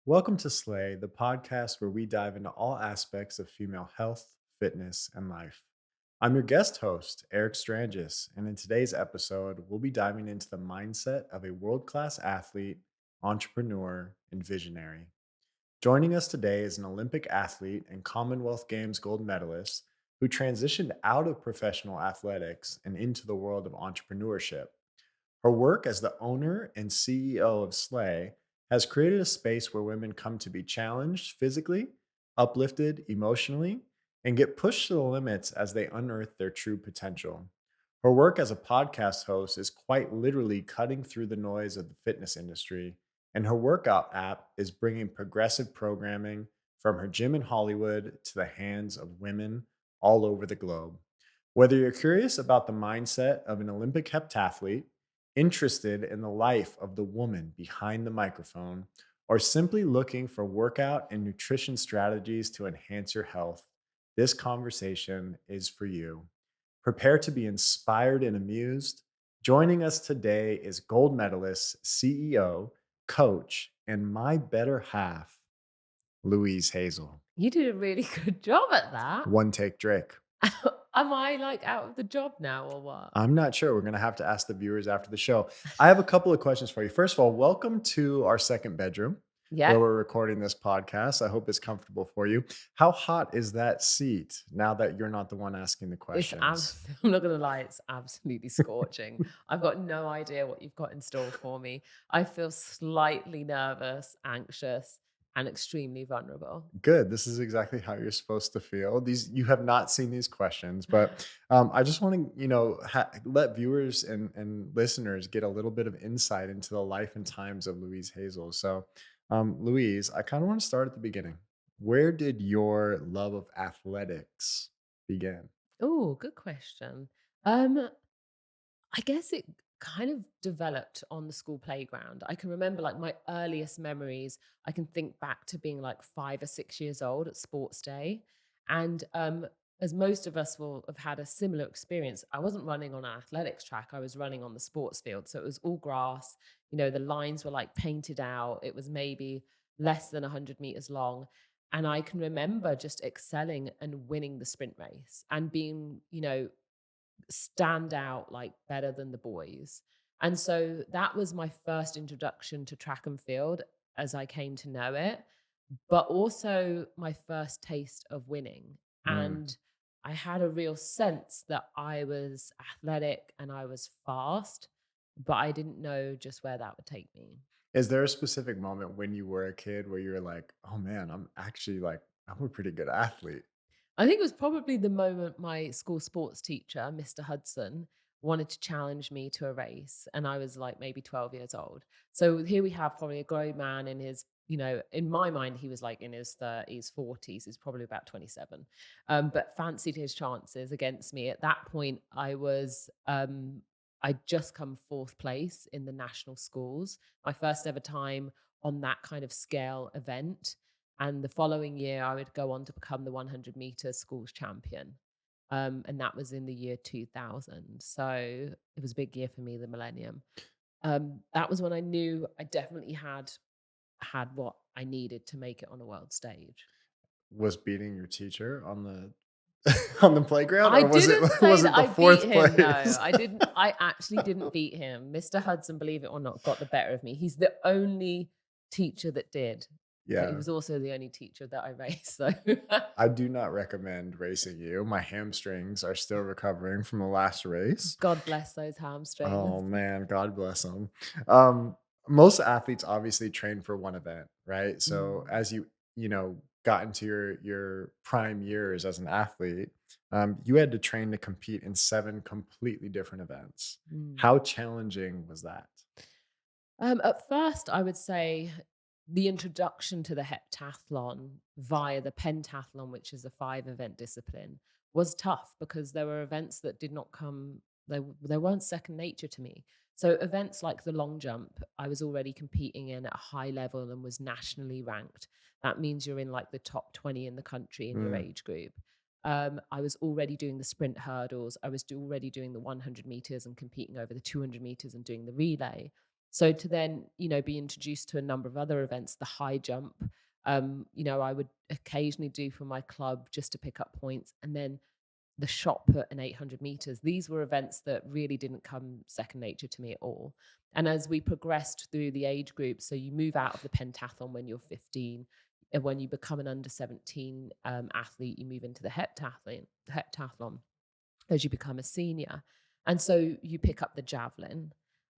Welcome to Slay, the podcast where we dive into all aspects of female health, fitness, and life. I'm your guest host, Eric Strangis, and in today's episode, we'll be diving into the mindset of a world class athlete, entrepreneur, and visionary. Joining us today is an Olympic athlete and Commonwealth Games gold medalist who transitioned out of professional athletics and into the world of entrepreneurship. Her work as the owner and CEO of Slay has created a space where women come to be challenged physically, uplifted emotionally, and get pushed to the limits as they unearth their true potential. Her work as a podcast host is quite literally cutting through the noise of the fitness industry, and her workout app is bringing progressive programming from her gym in Hollywood to the hands of women all over the globe. Whether you're curious about the mindset of an Olympic heptathlete, interested in the life of the woman behind the microphone, or simply looking for workout and nutrition strategies to enhance your health, this conversation is for you. Prepare to be inspired and amused. Joining us today is gold medalist, CEO, coach, and my better half, Louise Hazel. You did a really good job at that. One take Drake. Am I, like, out of the job now or what? I'm not sure. We're going to have to ask the viewers after the show. I have a couple of questions for you. First of all, welcome to our second bedroom where Yeah, we're recording this podcast. I hope it's comfortable for you. How hot is that seat now that you're not the one asking the it's questions? I'm not gonna lie, it's absolutely scorching. I've got no idea what you've got in store for me. I feel slightly nervous, anxious, and extremely vulnerable. Good. This is exactly how you're supposed to feel. These you have not seen these questions, but I just want to, let viewers and listeners get a little bit of insight into the life and times of Louise Hazel. So, Louise, I kind of want to start at the beginning. Where did your love of athletics begin? Oh, good question. Um, I guess it kind of developed on the school playground. I can remember like my earliest memories. I can think back to being like 5 or 6 years old at sports day. And as most of us will have had a similar experience, I wasn't running on an athletics track. I was running on the sports field. So it was all grass. You know, the lines were like painted out. It was maybe less than 100 meters long. And I can remember just excelling and winning the sprint race and being, stand out like better than the boys. And so that was my first introduction to track and field as I came to know it, but also my first taste of winning. Mm. And I had a real sense that I was athletic and I was fast, but I didn't know just where that would take me. Is there a specific moment when you were a kid where you were like, "Oh man, I'm a pretty good athlete." I think it was probably the moment my school sports teacher, Mr. Hudson, wanted to challenge me to a race. And I was like maybe 12 years old. So here we have probably a grown man in his, in my mind, he was like in his 30s, 40s. He's probably about 27, but fancied his chances against me. At that point, I'd just come fourth place in the national schools, my first ever time on that kind of scale event. And the following year, I would go on to become the 100-meter schools champion. And that was in the year 2000. So it was a big year for me, the millennium. That was when I knew I definitely had what I needed to make it on a world stage. Was beating your teacher on the on the playground, I or was it didn't say was it that the I beat 4th him, no. place? I actually didn't beat him. Mr. Hudson, believe it or not, got the better of me. He's the only teacher that did, but he Yeah, was also the only teacher that I raced. So I do not recommend racing you. My hamstrings are still recovering from the last race. God bless those Oh hamstrings. man, God bless them. Um, Most athletes obviously train for one event, right? So Mm, as got into your prime years as an athlete, you had to train to compete in 7 completely different events. mm. How challenging was that? At first, I would say the introduction to the heptathlon via the pentathlon, which is a 5 event discipline, was tough because there were events that did not come, they weren't second nature to me. So, events like the long jump, I was already competing in at a high level and was nationally ranked. That means you're in like the top 20 in the country in your Mm, age group. I was already doing the sprint hurdles. I was already doing the 100 meters and competing over the 200 meters and doing the relay. So to then, be introduced to a number of other events, the high jump, I would occasionally do for my club just to pick up points. And then the shot put and 800 meters. These were events that really didn't come second nature to me at all. And as we progressed through the age group, so you move out of the pentathlon when you're 15, and when you become an under 17 athlete, you move into the heptathlon as you become a senior. And so you pick up the javelin.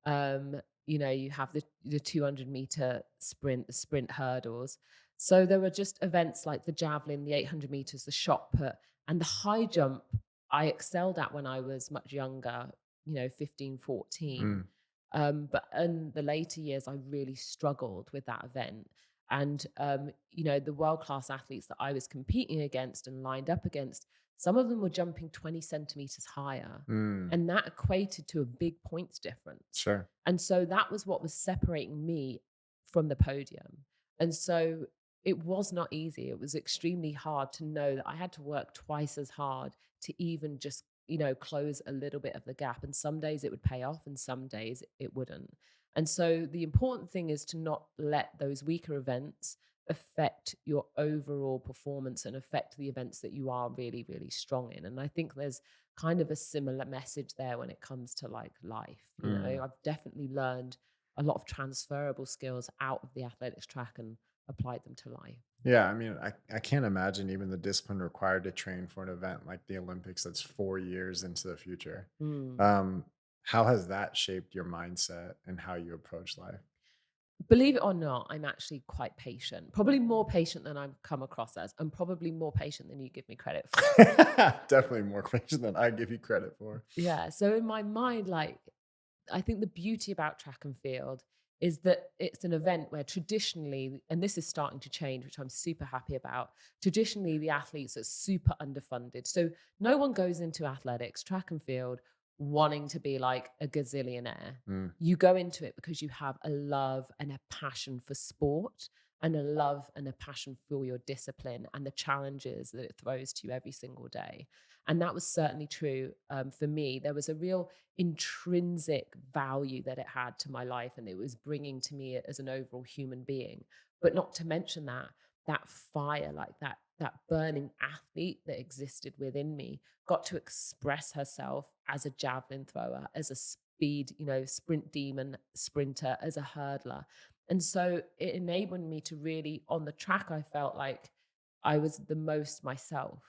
You have the 200-meter sprint, the sprint hurdles. So there were just events like the javelin, the 800 meters, the shot put, and the high jump I excelled at when I was much younger, 15, 14. Mm, But in the later years, I really struggled with that event. And, the world class athletes that I was competing against and lined up against, some of them were jumping 20 centimeters higher. mm, And that equated to a big points difference. sure. And so that was what was separating me from the podium. And so it was not easy. It was extremely hard to know that I had to work twice as hard to even just, close a little bit of the gap. And some days it would pay off and some days it wouldn't. And so the important thing is to not let those weaker events affect your overall performance and affect the events that you are really, really strong in. And I think there's kind of a similar message there when it comes to like life. Mm. I've definitely learned a lot of transferable skills out of the athletics track and applied them to life. Yeah, I mean, I can't imagine even the discipline required to train for an event like the Olympics that's 4 years into the future. Mm. Um, how has that shaped your mindset and how you approach life? Believe it or not, I'm actually quite patient, probably more patient than I've come across as, and probably more patient than you give me credit for. Definitely more question than I give you credit for. Yeah. So in my mind, like, I think the beauty about track and field is that it's an event where traditionally, and this is starting to change, which I'm super happy about, traditionally the athletes are super underfunded. So no one goes into athletics, track and field, wanting to be like a gazillionaire. Mm, You go into it because you have a love and a passion for sport and a love and a passion for your discipline and the challenges that it throws to you every single day. And that was certainly true for me. There was a real intrinsic value that it had to my life and it was bringing to me as an overall human being. But not to mention that fire, like that burning athlete that existed within me, got to express herself as a javelin thrower, as a speed, sprint demon sprinter, as a hurdler. And so it enabled me to really, on the track, I felt like I was the most myself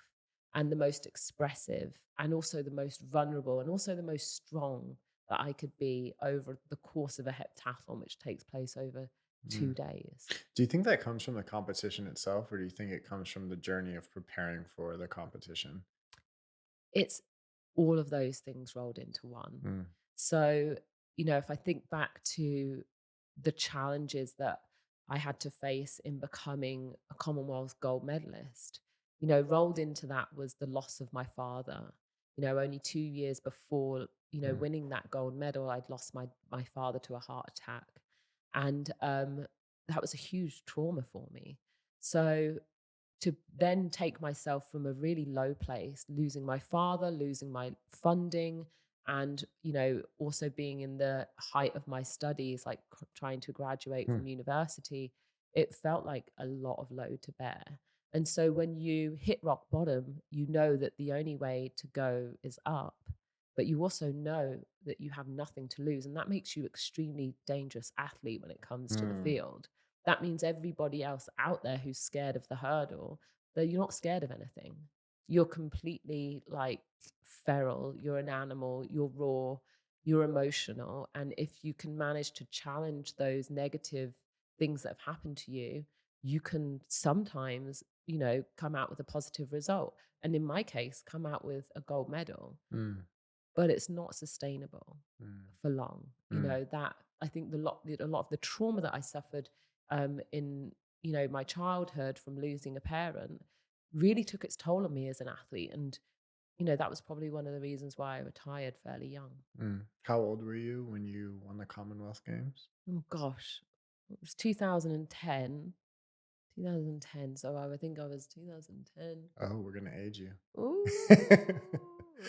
and the most expressive and also the most vulnerable and also the most strong that I could be over the course of a heptathlon, which takes place over mm. 2 days. Do you think that comes from the competition itself, or do you think it comes from the journey of preparing for the competition? It's all of those things rolled into one. Mm, So, if I think back to the challenges that I had to face in becoming a Commonwealth gold medalist, rolled into that was the loss of my father. Only 2 years before, mm, winning that gold medal, I'd lost my father to a heart attack. And that was a huge trauma for me. So to then take myself from a really low place, losing my father, losing my funding, and also being in the height of my studies, like trying to graduate mm, from university, it felt like a lot of load to bear. And so when you hit rock bottom, you know that the only way to go is up, but you also know that you have nothing to lose, and that makes you extremely dangerous athlete when it comes to the mm, field. That means everybody else out there who's scared of the hurdle, that you're not scared of anything. You're completely like feral, you're an animal, you're raw, you're emotional. And if you can manage to challenge those negative things that have happened to you, you can sometimes, come out with a positive result. And in my case, come out with a gold medal, mm, but it's not sustainable mm, for long. mm. That I think a lot of the trauma that I suffered in my childhood from losing a parent really took its toll on me as an athlete, and that was probably one of the reasons why I retired fairly young. Mm. How old were you when you won the Commonwealth Games? Oh gosh, it was 2010. 2010. So I think I was 2010. Oh, we're gonna age you. Ooh.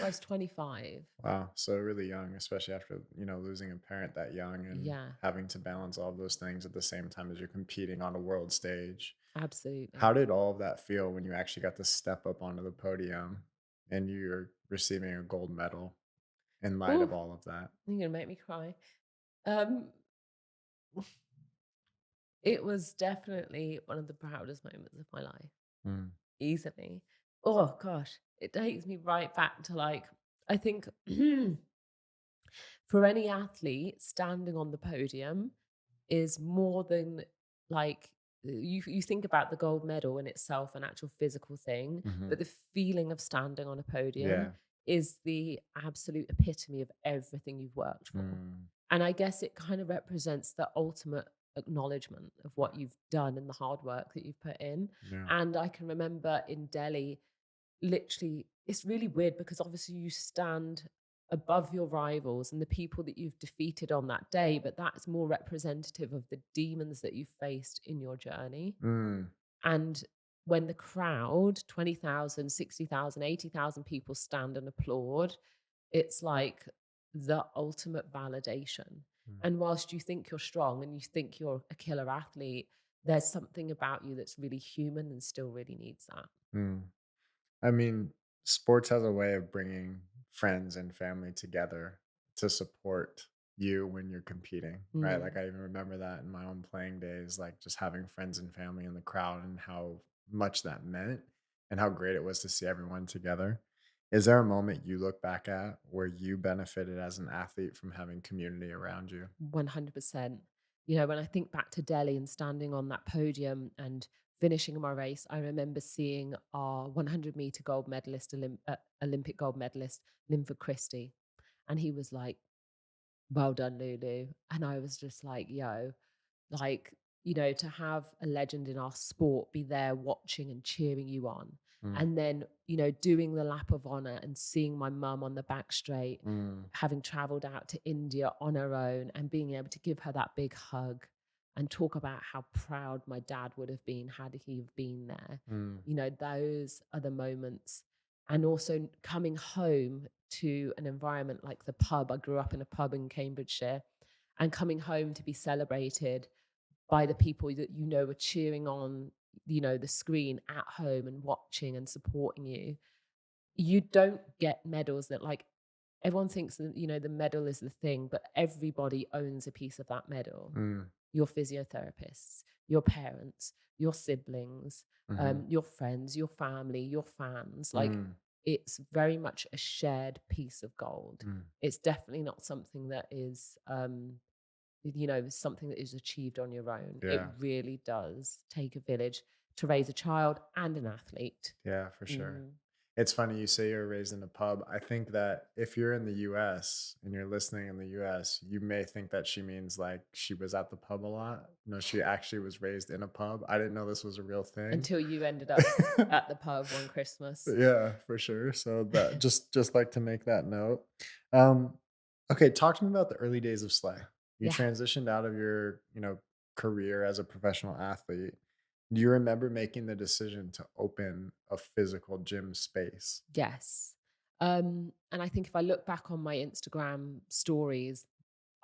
I was 25. Wow, so really young, especially after, losing a parent that young and Yeah, having to balance all of those things at the same time as you're competing on a world stage. How absolutely. did all of that feel when you actually got to step up onto the podium and you're receiving a gold medal in light of Oh, all of that? you're gonna make me cry. Um, it was definitely one of the proudest moments of my life, Mm, easily. Oh gosh, it takes me right back to like I think for any athlete standing on the podium is more than like you think about the gold medal in itself, an actual physical thing, but mhm. the feeling of standing on a podium Yeah. is the absolute epitome of everything you've worked for. Mm, And I guess it kind of represents the ultimate acknowledgement of what you've done and the hard work that you've put in. yeah. And I can remember in Delhi, literally, it's really weird because obviously you stand above your rivals and the people that you've defeated on that day, but that's more representative of the demons that you've faced in your journey. Mm, And when the crowd, 20,000, 60,000, 80,000 people stand and applaud, it's like the ultimate validation. mm, And whilst you think you're strong and you think you're a killer athlete, there's something about you that's really human and still really needs that. mm. I mean, sports has a way of bringing friends and family together to support you when you're competing, right? Like, Mm. I even remember that in my own playing days, like just having friends and family in the crowd and how much that meant and how great it was to see everyone together. Is there a moment you look back at where you benefited as an athlete from having community around you? 100%. You know, when I think back to Delhi and standing on that podium and finishing my race, I remember seeing our 100-meter gold medalist, Olympic gold medalist, Linford Christie. And he was like, well done, Lulu. And I was just like, yo, like, to have a legend in our sport be there watching and cheering you on. Mm, And then, doing the lap of honor and seeing my mum on the back straight, mm, having traveled out to India on her own and being able to give her that big hug and talk about how proud my dad would have been had he have been there. mm, Those are the moments. And also coming home to an environment like the pub. I grew up in a pub in Cambridgeshire, and coming home to be celebrated by the people that are cheering on, the screen at home and watching and supporting you. You don't get medals that like everyone thinks that, the medal is the thing, but everybody owns a piece of that medal. mm, Your physiotherapists, your parents, your siblings, mhm, your friends, your family, your fans. Like mm, it's very much a shared piece of gold. mm. It's definitely not something that is something that is achieved on your own. It Yeah. really does take a village to raise a child and an athlete. Yeah, for sure. Mm. It's funny you say you were raised in a pub. I think that if you're in the US and you're listening in the US, you may think that she means like she was at the pub a lot. No, she actually was raised in a pub. I didn't know this was a real thing. Until you ended up at the pub one Christmas. Yeah, for sure. So that just like to make that note. Um, okay, talk to me about the early days of Slay. You Yeah. transitioned out of your, career as a professional athlete. Do you remember making the decision to open a physical gym space? Yes. And I think if I look back on my Instagram stories,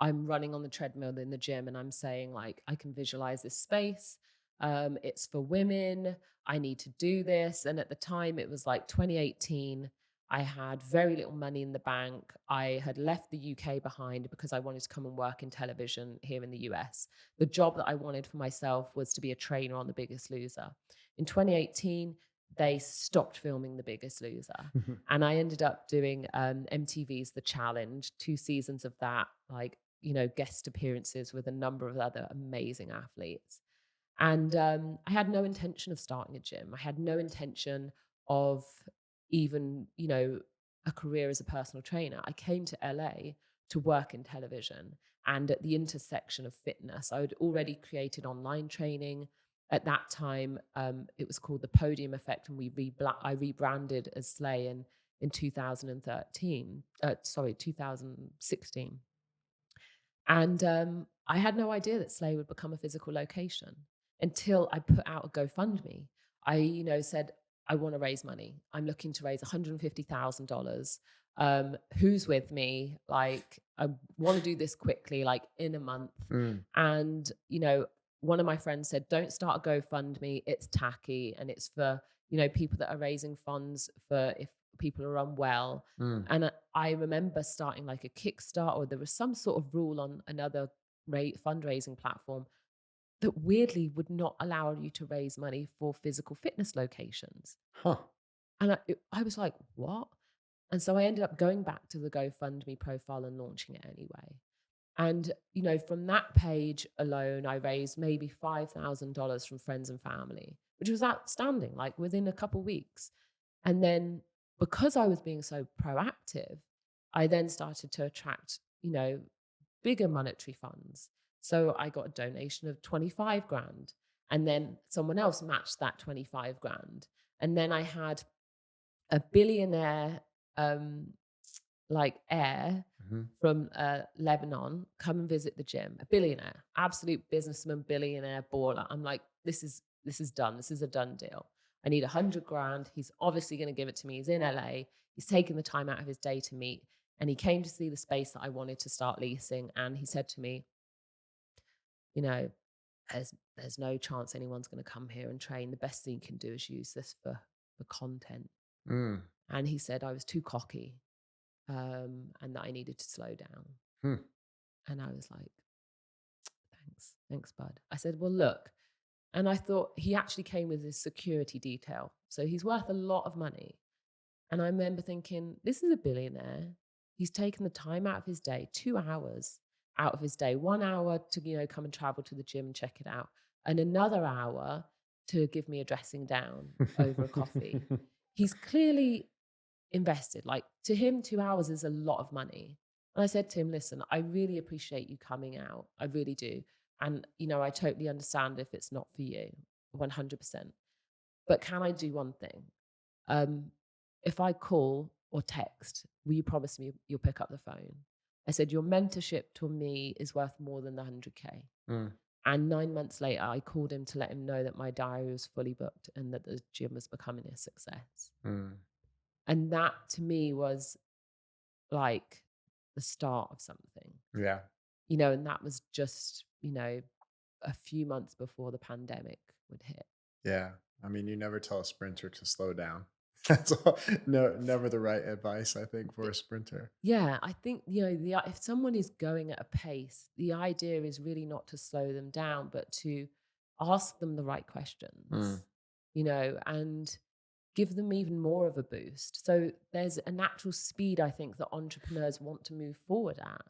I'm running on the treadmill in the gym and I'm saying, like, I can visualize this space. It's for women. I need to do this. And at the time, it was like 2018. I had very little money in the bank. I had left the UK behind because I wanted to come and work in television here in the US. The job that I wanted for myself was to be a trainer on The Biggest Loser. In 2018, they stopped filming The Biggest Loser. And I ended up doing MTV's The Challenge, 2 seasons of that, like, guest appearances with a number of other amazing athletes. And I had no intention of starting a gym. I had no intention of even, a career as a personal trainer. I came to LA to work in television and at the intersection of fitness. I had already created online training. At that time, it was called the Podium Effect, and I rebranded as Slay in 2013. Sorry, 2016. And I had no idea that Slay would become a physical location until I put out a GoFundMe. I, said, I want to raise money. I'm looking to raise $150,000. Who's with me? Like, I want to do this quickly, like in a month. Mm. And, one of my friends said, don't start a GoFundMe. It's tacky and it's for, people that are raising funds for if people are unwell. Mm. And I remember starting like a Kickstart, or there was some sort of rule on another fundraising platform that weirdly would not allow you to raise money for physical fitness locations. Huh. And I was like, what? And so I ended up going back to the GoFundMe profile and launching it anyway. And, from that page alone, I raised maybe $5,000 from friends and family, which was outstanding, like within a couple weeks. And then because I was being so proactive, I then started to attract, bigger monetary funds. So I got a donation of 25 grand. And then someone else matched that 25 grand. And then I had a billionaire, um, like heir Mhm. from Lebanon come and visit the gym. A billionaire, absolute businessman, billionaire baller. I'm like, this is done. This is a done deal. I need 100 grand. He's obviously going to give it to me. He's in LA. He's taken the time out of his day to meet. And he came to see the space that I wanted to start leasing. And he said to me, you know, there's no chance anyone's going to come here and train. The best thing you can do is use this for content. Mm. And he said I was too cocky, and that I needed to slow down. Hmm. And I was like, thanks, bud. I said, well, look. And I thought he actually came with his security detail. So he's worth a lot of money. And I remember thinking, this is a billionaire. He's taken the time out of his day, 2 hours out of his day, 1 hour to, come and travel to the gym and check it out, and another hour to give me a dressing down over a coffee. He's clearly invested. Like, to him, 2 hours is a lot of money. And I said to him, listen, I really appreciate you coming out. I really do. And, I totally understand if it's not for you, 100%. But can I do one thing? Um, if I call or text, will you promise me you'll pick up the phone? I said, your mentorship to me is worth more than the 100K. Mm. And 9 months later, I called him to let him know that my diary was fully booked and that the gym was becoming a success. Mm. And that to me was like the start of something, Yeah. and that was just, a few months before the pandemic would hit. Yeah. I mean, you never tell a sprinter to slow down. That's all. No, never the right advice, I think, for a sprinter. Yeah, I think, if someone is going at a pace, the idea is really not to slow them down, but to ask them the right Mm. questions, and give them even more of a boost. So there's a natural speed, I think, that entrepreneurs want to move forward at.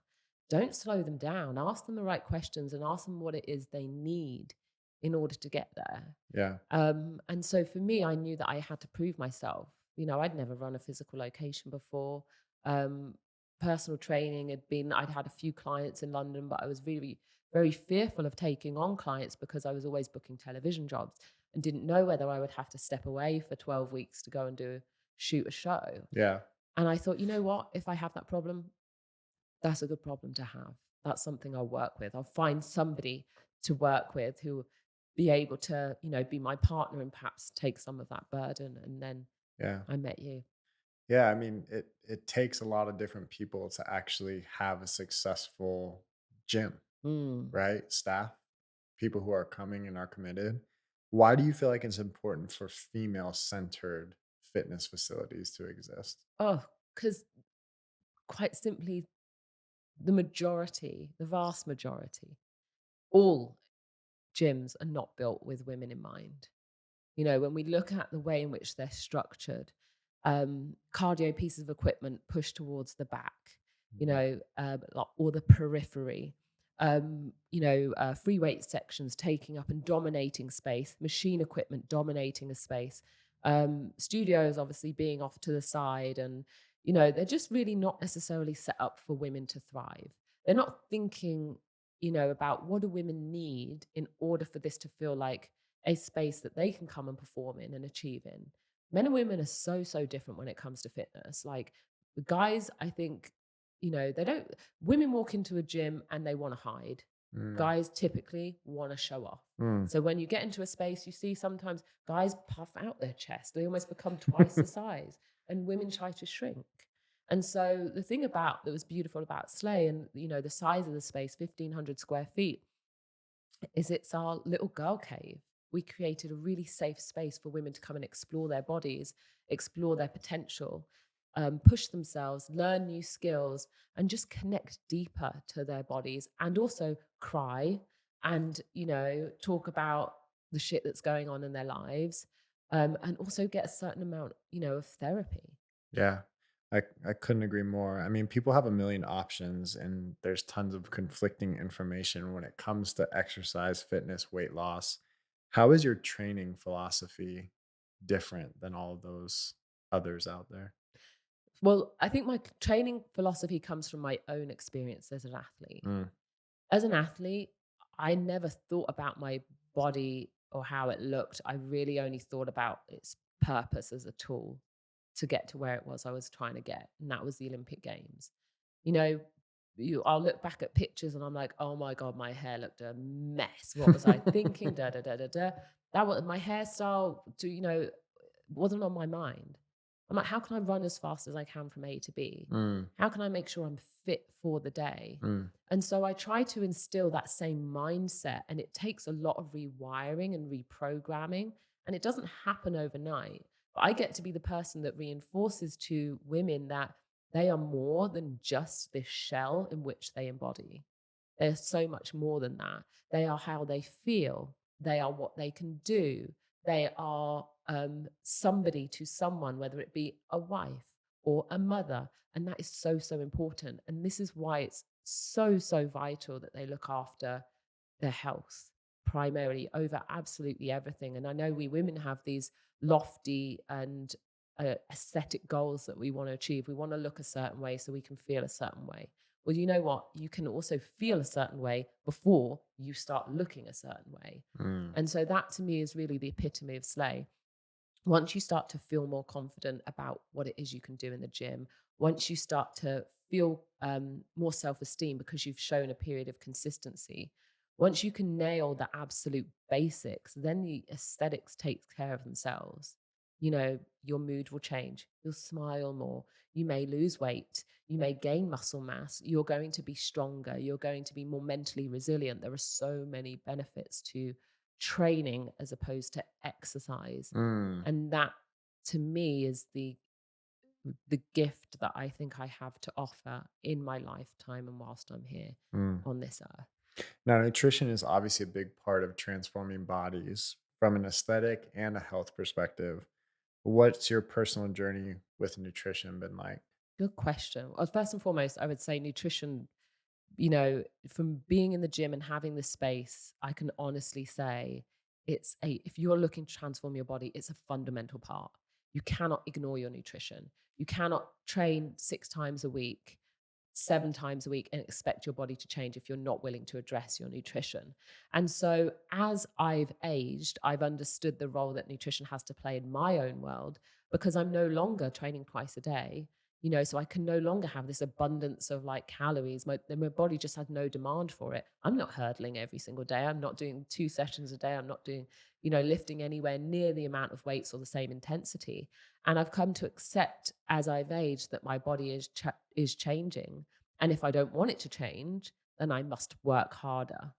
Don't slow them down. Ask them the right questions and ask them what it is they need in order to get there. Yeah. And so for me, I knew that I had to prove myself. I'd never run a physical location before. Um, Personal training I'd had a few clients in London, but I was really very fearful of taking on clients because I was always booking television jobs and didn't know whether I would have to step away for 12 weeks to go and shoot a show. Yeah. And I thought, you know what? If I have that problem, that's a good problem to have. That's something I'll work with. I'll find somebody to work with who will be able to, be my partner and perhaps take some of that burden. And then Yeah. I met you. Yeah. I mean, it takes a lot of different people to actually have a successful gym, Mm. right? Staff, people who are coming and are committed. Why do you feel like it's important for female centered fitness facilities to exist? Oh, because quite simply, the vast majority, all gyms are not built with women in mind. When we look at the way in which they're structured, cardio pieces of equipment pushed towards the back, Mhm. or the periphery, free weight sections taking up and dominating space, machine equipment dominating a space, studios obviously being off to the side. And, they're just really not necessarily set up for women to thrive. They're not thinking, about what do women need in order for this to feel like a space that they can come and perform in and achieve in. Men and women are so, so different when it comes to fitness. Like, the guys, I think, they don't, women walk into a gym and they want to hide. Mm, Guys typically want to show off. mm. So when you get into a space, you see sometimes guys puff out their chest. They almost become twice the size, and women try to shrink. And so the thing about that was beautiful about Slay and the size of the space, 1,500 square feet, is it's our little girl cave. We created a really safe space for women to come and explore their bodies, explore their potential, push themselves, learn new skills, and just connect deeper to their bodies and also cry and, talk about the shit that's going on in their lives, and also get a certain amount, of therapy. Yeah, I couldn't agree more. I mean, people have a million options, and there's tons of conflicting information when it comes to exercise, fitness, weight loss. How is your training philosophy different than all of those others out there? Well, I think my training philosophy comes from my own experience as an athlete. Mm, As an athlete, I never thought about my body or how it looked. I really only thought about its purpose as a tool to get to where it was I was trying to get, and that was the Olympic Games. You know, I'll look back at pictures and I'm like, oh my God, my hair looked a mess. What was I thinking? Da da da da da. That was my hairstyle wasn't on my mind. I'm like, how can I run as fast as I can from A to B? mm, How can I make sure I'm fit for the day? mm, And so I try to instill that same mindset, and it takes a lot of rewiring and reprogramming, and it doesn't happen overnight. But I get to be the person that reinforces to women that they are more than just this shell in which they embody. They're so much more than that. They are how they feel. They are what they can do. They are somebody to someone, whether it be a wife or a mother. And that is so, so important. And this is why it's so, so vital that they look after their health primarily over absolutely everything. And I know we women have these lofty and aesthetic goals that we want to achieve. We want to look a certain way so we can feel a certain way. Well, you know what? You can also feel a certain way before you start looking a certain way. mm, And so that to me is really the epitome of Slay. Once you start to feel more confident about what it is you can do in the gym, once you start to feel more self esteem because you've shown a period of consistency, once you can nail the absolute basics, then the aesthetics takes care of themselves. Your mood will change. You'll smile more. You may lose weight. You may gain muscle mass. You're going to be stronger. You're going to be more mentally resilient. There are so many benefits to training as opposed to exercise. mm, And that to me is the gift that I think I have to offer in my lifetime and whilst I'm here mm. on this earth. Now, nutrition is obviously a big part of transforming bodies from an aesthetic and a health perspective. What's your personal journey with nutrition been like? Good question. Well, first and foremost, I would say nutrition, from being in the gym and having this space, I can honestly say if you're looking to transform your body, it's a fundamental part. You cannot ignore your nutrition. You cannot train 6 times a week 7 times a week and expect your body to change if you're not willing to address your nutrition. And so, as I've aged, I've understood the role that nutrition has to play in my own world because I'm no longer training twice a day. So I can no longer have this abundance of like calories. My body just had no demand for it. I'm not hurdling every single day. I'm not doing 2 sessions a day. I'm not doing, lifting anywhere near the amount of weights or the same intensity. And I've come to accept as I've aged that my body is changing. And if I don't want it to change, then I must work harder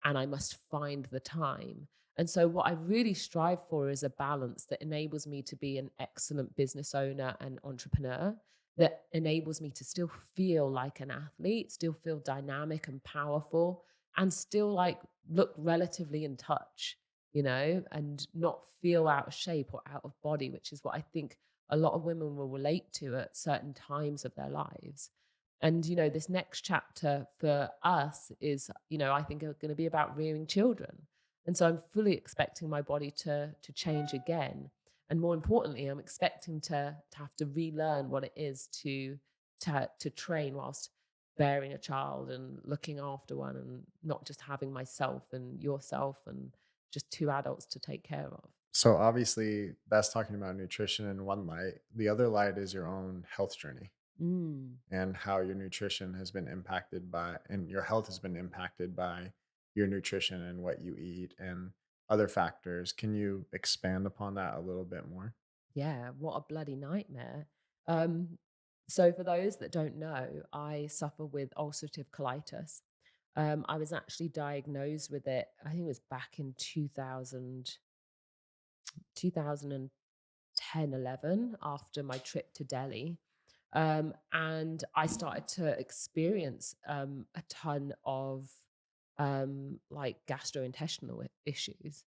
and I must find the time. And so, what I really strive for is a balance that enables me to be an excellent business owner and entrepreneur, that enables me to still feel like an athlete, still feel dynamic and powerful, and still like look relatively in touch, and not feel out of shape or out of body, which is what I think a lot of women will relate to at certain times of their lives. And, this next chapter for us is, I think are going to be about rearing children. And so I'm fully expecting my body to change again. And more importantly, I'm expecting to have to relearn what it is to train whilst bearing a child and looking after one and not just having myself and yourself and just two adults to take care of. So, obviously, that's talking about nutrition in one light. The other light is your own health journey. Mm. and how your nutrition has been impacted by, and your health has been impacted by your nutrition and what you eat and other factors. Can you expand upon that a little bit more? Yeah, what a bloody nightmare. Um, so for those that don't know, I suffer with ulcerative colitis. I was actually diagnosed with it, I think it was back in 2010, 11, after my trip to Delhi. And I started to experience a ton of like gastrointestinal issues.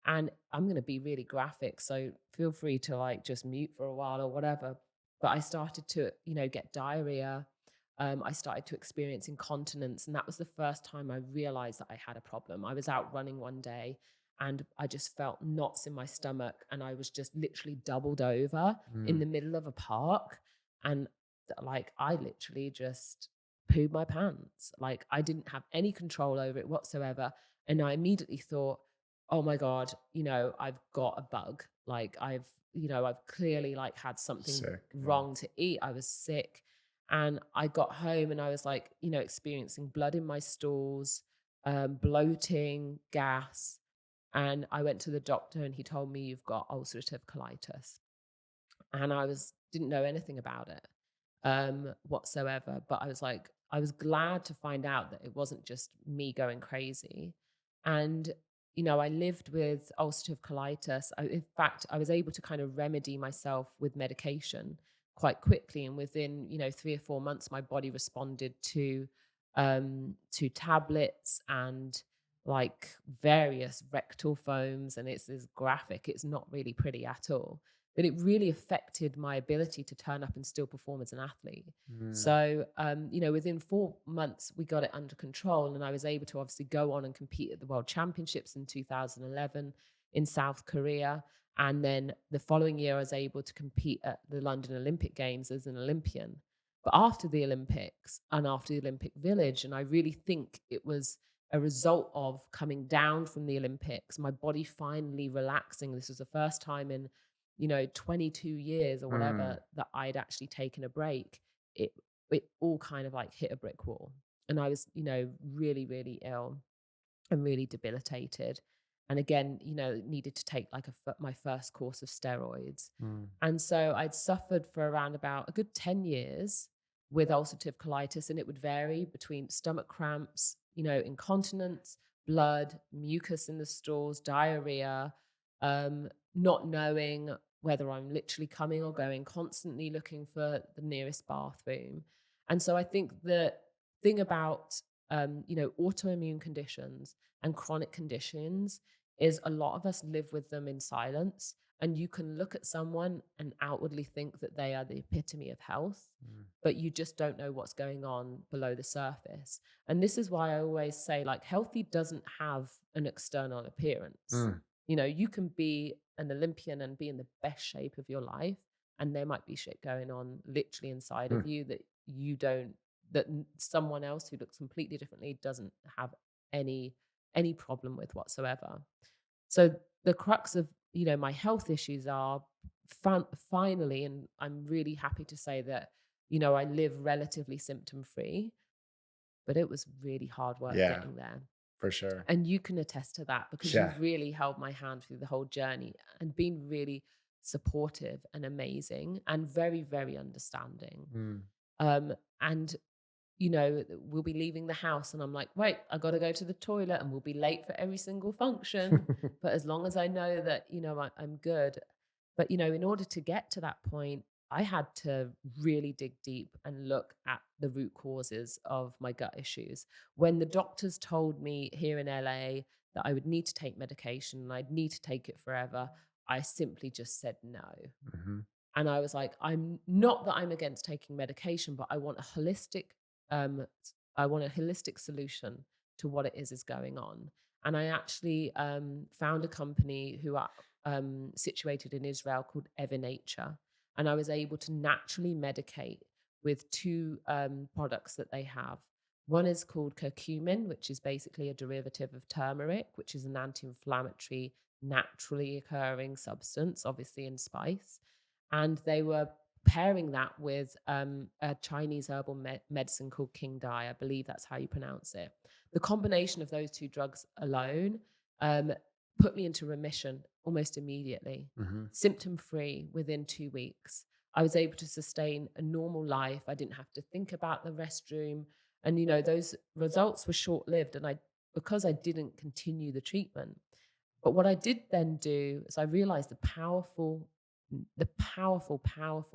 And I'm going to be really graphic, so feel free to like just mute for a while or whatever. But I started to, get diarrhea. I started to experience incontinence, and that was the first time I realized that I had a problem. I was out running one day, and I just felt knots in my stomach, and I was just literally doubled over in Mm, the middle of a park. And like, I literally just pooed my pants. Like, I didn't have any control over it whatsoever. And I immediately thought, oh my God, I've got a bug. Like, I've clearly like had something sick. Yeah. wrong to eat. I was sick. And I got home and I was like, experiencing blood in my stools, bloating, gas. And I went to the doctor and he told me, you've got ulcerative colitis. And didn't know anything about it whatsoever. But I was glad to find out that it wasn't just me going crazy. And I lived with ulcerative colitis. In fact, I was able to kind of remedy myself with medication quite quickly, and within 3 or 4 months, my body responded to tablets and like various rectal foams, and it's this graphic. It's not really pretty at all, but it really affected my ability to turn up and still perform as an athlete. Mm, So, within 4 months, we got it under control, and I was able to obviously go on and compete at the World Championships in 2011 in South Korea. And then the following year, I was able to compete at the London Olympic Games as an Olympian. But after the Olympics and after the Olympic Village, and I really think it was a result of coming down from the Olympics, my body finally relaxing. This was the first time in 22 years or mm, whatever that I'd actually taken a break. It all kind of like hit a brick wall. And I was, really, really ill and really debilitated. And again, needed to take like my first course of steroids. mm, And so I'd suffered for around about a good 10 years with ulcerative colitis, and it would vary between stomach cramps, incontinence, blood, mucus in the stools, diarrhea, not knowing whether I'm literally coming or going, constantly looking for the nearest bathroom. And so I think the thing about autoimmune conditions and chronic conditions is a lot of us live with them in silence. And you can look at someone and outwardly think that they are the epitome of health, mm, but you just don't know what's going on below the surface. And this is why I always say, like, healthy doesn't have an external appearance. mm, You can be an Olympian and be in the best shape of your life, and there might be shit going on literally inside of mm. you that you don't someone else who looks completely differently doesn't have any problem with whatsoever. So the crux of, my health issues are finally, and I'm really happy to say that, I live relatively symptom free, but it was really hard work Yeah, getting there. for sure. And you can attest to that because Yeah. you've really held my hand through the whole journey and been really supportive and amazing and very, very understanding. Mm, And we'll be leaving the house and I'm like, wait, I got to go to the toilet, and we'll be late for every single function. But as long as I know that, I'm good. But, in order to get to that point, I had to really dig deep and look at the root causes of my gut issues. When the doctors told me here in LA that I would need to take medication and I'd need to take it forever, I simply just said no. mhm, And I was like, I'm not that I'm against taking medication, but I want a holistic solution to what it is going on. And I actually found a company who are situated in Israel called Nature, and I was able to naturally medicate with two products that they have. One is called curcumin, which is basically a derivative of turmeric, which is an anti-inflammatory, naturally occurring substance, obviously in spice. And they were pairing that with a Chinese herbal medicine called King Dai. I believe that's how you pronounce it. The combination of those two drugs alone um, put me into remission almost immediately, Mhm. symptom free within 2 weeks. I was able to sustain a normal life. I didn't have to think about the restroom. And, those results were short lived. And because I didn't continue the treatment. But what I did then do is I realized the powerful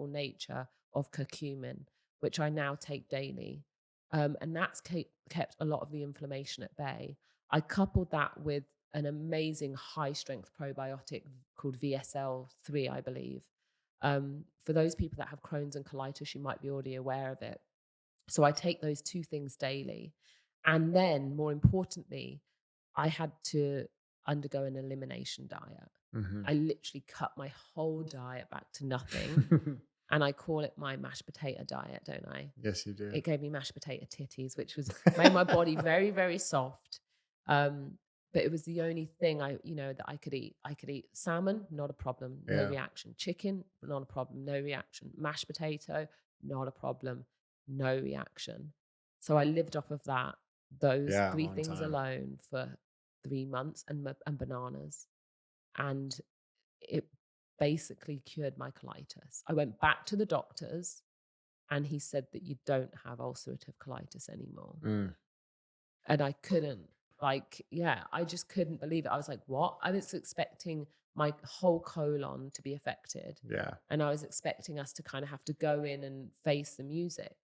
nature of curcumin, which I now take daily. And that's kept a lot of the inflammation at bay. I coupled that with an amazing high strength probiotic called VSL3, I believe. For those people that have Crohn's and colitis, you might be already aware of it. So I take those two things daily. And then, more importantly, I had to undergo an elimination diet. Mhm. I literally cut my whole diet back to nothing. And I call it my mashed potato diet, don't I? Yes, you do. It gave me mashed potato titties, which made my body very, very soft. Um, but it was the only thing that I could eat. I could eat salmon, not a problem, no Yeah. reaction. Chicken, not a problem, no reaction. Mashed potato, not a problem, no reaction. So I lived off of those Yeah, a three long things time. alone for 3 months, and bananas. And it basically cured my colitis. I went back to the doctors and he said that you don't have ulcerative colitis anymore. Mm, And I couldn't, yeah, I just couldn't believe it. I was like, what? I was expecting my whole colon to be affected. yeah, And I was expecting us to kind of have to go in and face the music.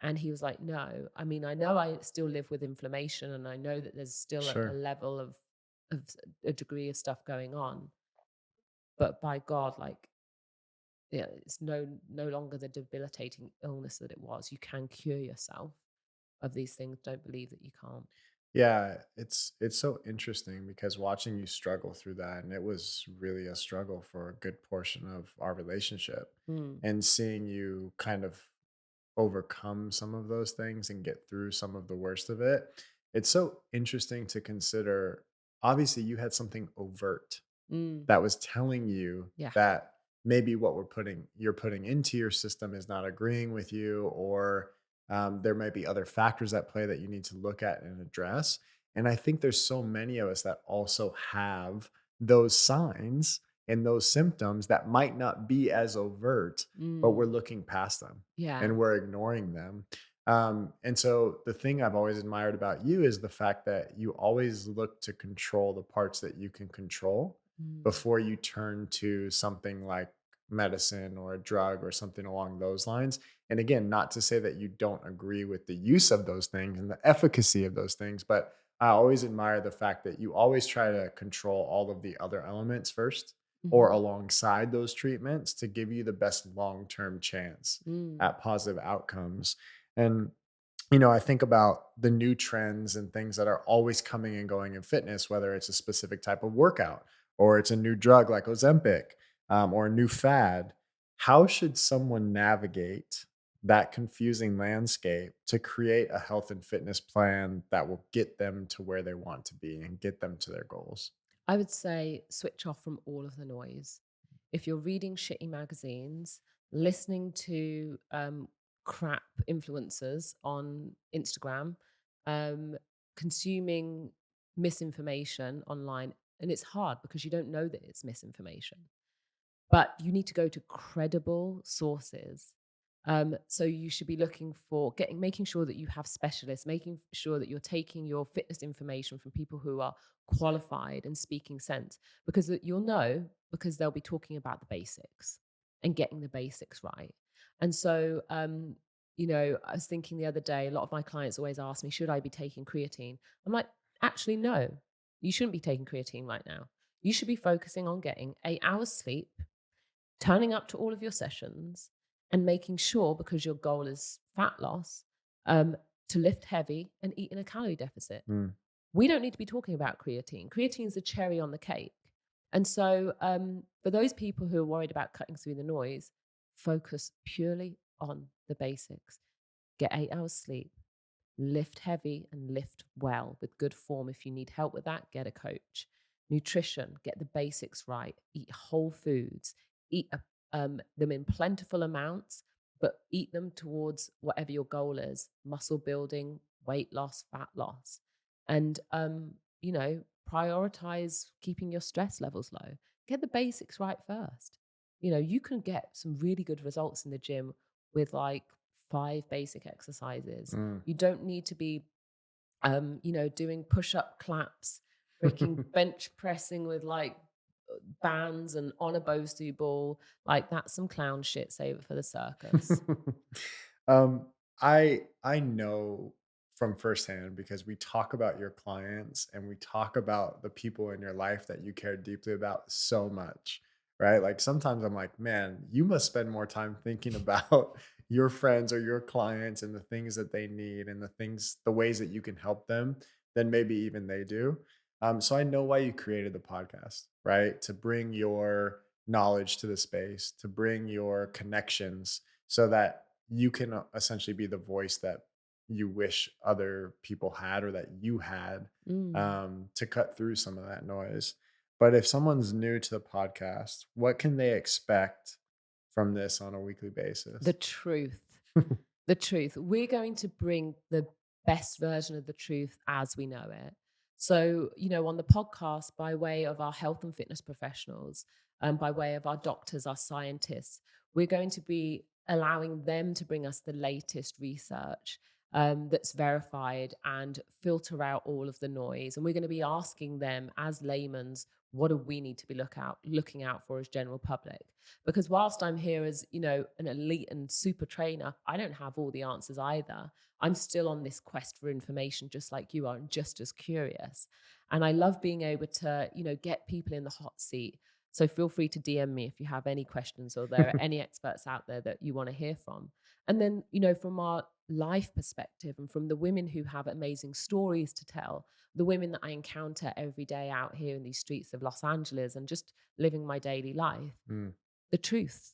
And he was like, no. I mean, I know I still live with inflammation and I know that there's still a sure. level of a degree of stuff going on. But by God, yeah, it's no longer the debilitating illness that it was. You can cure yourself of these things. Don't believe that you can't. Yeah, it's so interesting because watching you struggle through that, and it was really a struggle for a good portion of our relationship, Mm, and seeing you kind of overcome some of those things and get through some of the worst of it. It's so interesting to consider. Obviously, you had something overt mm, that was telling you yeah. that maybe what you're putting into your system is not agreeing with you, or there may be other factors at play that you need to look at and address. And I think there's so many of us that also have those signs and those symptoms that might not be as overt, but we're Mm, looking past them yeah. and we're ignoring them. And so the thing I've always admired about you is the fact that you always look to control the parts that you can control Mm, before you turn to something like medicine or a drug or something along those lines. And again, not to say that you don't agree with the use of those things and the efficacy of those things, but I always admire the fact that you always try to control all of the other elements first or mhm, alongside those treatments to give you the best long term chance mm, at positive outcomes. And I think about the new trends and things that are always coming and going in fitness, whether it's a specific type of workout or it's a new drug like Ozempic, or a new fad. How should someone navigate that confusing landscape to create a health and fitness plan that will get them to where they want to be and get them to their goals? I would say switch off from all of the noise. If you're reading shitty magazines, listening to crap influencers on Instagram, um, consuming misinformation online, and it's hard because you don't know that it's misinformation. But you need to go to credible sources. So you should be looking for making sure that you have specialists, making sure that you're taking your fitness information from people who are qualified and speaking sense, because you'll know because they'll be talking about the basics and getting the basics right. And so, I was thinking the other day, a lot of my clients always ask me, should I be taking creatine? I'm like, actually, no, you shouldn't be taking creatine right now. You should be focusing on getting 8 hours sleep, turning up to all of your sessions and making sure, because your goal is fat loss, um, to lift heavy and eat in a calorie deficit. Mm, We don't need to be talking about creatine. Creatine is a cherry on the cake. And so, for those people who are worried about cutting through the noise, focus purely on the basics. Get 8 hours sleep, lift heavy and lift well with good form. If you need help with that, get a coach. Nutrition, get the basics right. Eat whole foods. Eat a them in plentiful amounts, but eat them towards whatever your goal is: muscle building, weight loss, fat loss. And, prioritize keeping your stress levels low. Get the basics right first. You can get some really good results in the gym with like 5 basic exercises. Mm. You don't need to be doing push-up claps, freaking bench pressing with like bands and on a Bosu ball. Like that's some clown shit. Save it for the circus. um, I know from firsthand because we talk about your clients and we talk about the people in your life that you care deeply about so much, right? Like sometimes I'm like, man, you must spend more time thinking about your friends or your clients and the things that they need and the ways that you can help them than maybe even they do. So I know why you created the podcast, right? To bring your knowledge to the space, to bring your connections so that you can essentially be the voice that you wish other people had or that you had, Mm. to cut through some of that noise. But if someone's new to the podcast, what can they expect from this on a weekly The basis? truth. The truth. We're going to bring the best version of the truth as we know it. So, on the podcast, by way of our health and fitness professionals, and by way of our doctors, our scientists, we're going to be allowing them to bring us the latest research that's verified and filter out all of the noise. And we're going to be asking them as laymen's, what do we need to be looking out for as general public? Because whilst I'm here as, an elite and super trainer, I don't have all the answers either. I'm still on this quest for information, just like you are, and just as curious. And I love being able to, get people in the hot seat. So feel free to DM me if you have any questions or there are any experts out there that you want to hear from. And then, from our life perspective and from the women who have amazing stories to tell, the women that I encounter every day out here in these streets of Los Angeles and just living my daily life, Mm, the truth.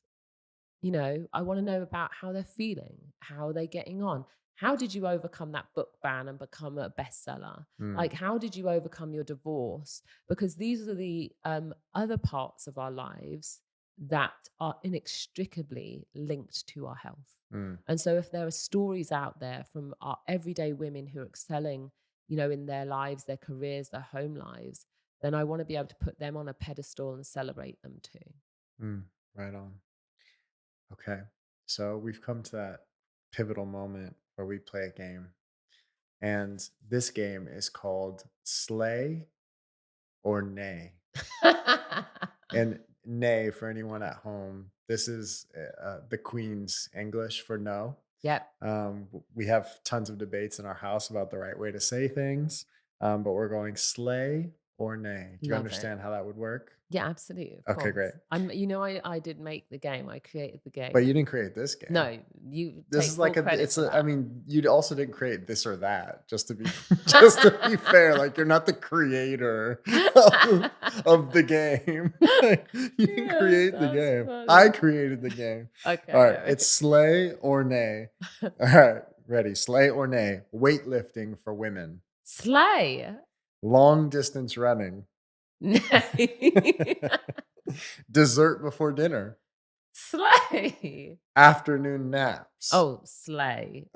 I want to know about how they're feeling, how they're getting on. How did you overcome that book ban and become a bestseller? mm, Like, how did you overcome your divorce? Because these are the other parts of our lives that are inextricably linked to our health. mm, And so, if there are stories out there from our everyday women who are excelling, in their lives, their careers, their home lives, then I want to be able to put them on a pedestal and celebrate them too. mm. Right on. Okay. So we've come to that pivotal moment where we play a game. And this game is called Slay or Nay. And nay, for anyone at home, this is the Queen's English for no. Yep. We have tons of debates in our house about the right way to say things, but we're going slay or nay. Do you Love it. understand how that would work? Yeah, absolutely, of Okay, course. great. I did make the game. I created the But game. you didn't create this game. No, you This take is full like credit it's for a, I that. mean, you also didn't create this or that, just to be, just to be fair. Like, you're not the creator of the game. You didn't Yeah, create the that's game. I funny. created the game. All right. Okay, It's slay or nay. All right. Ready. Slay or nay. Weightlifting for women. Slay. Long distance running. Nay. Dessert before dinner. Slay. Afternoon naps. Oh, slay.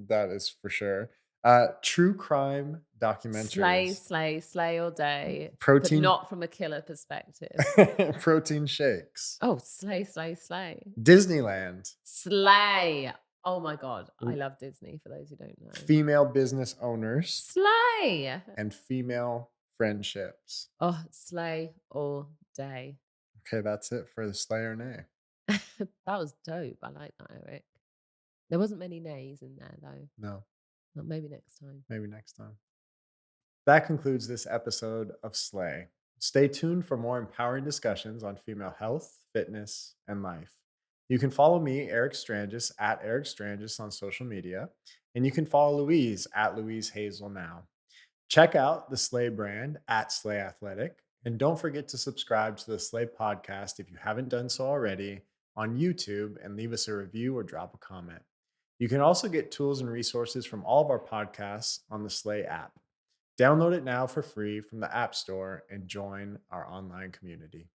That is for sure. True crime Slay, documentaries, slay, slay all day, but protein not from a killer perspective. protein shakes, Oh, slay, slay, slay. Disneyland, Slay. Oh my God. I l- love Disney for those who don't know. female business owners, Slay. and female friendships. Oh, slay all day. Okay, that's it for the Slay or Nay. That was dope. I like that, Eric. There wasn't many nays in there though. No, Well, maybe next time. maybe next time. That concludes this episode of Slay. Stay tuned for more empowering discussions on female health, fitness, and life. You can follow me, Eric Strangis, at Eric Strangis on social media, and you can follow Louise at Louise Hazel now. Check out the Slay brand at Slay Athletic, and don't forget to subscribe to the Slay podcast if you haven't done so already on YouTube and leave us a review or drop a comment. You can also get tools and resources from all of our podcasts on the Slay app. Download it now for free from the App Store and join our online community.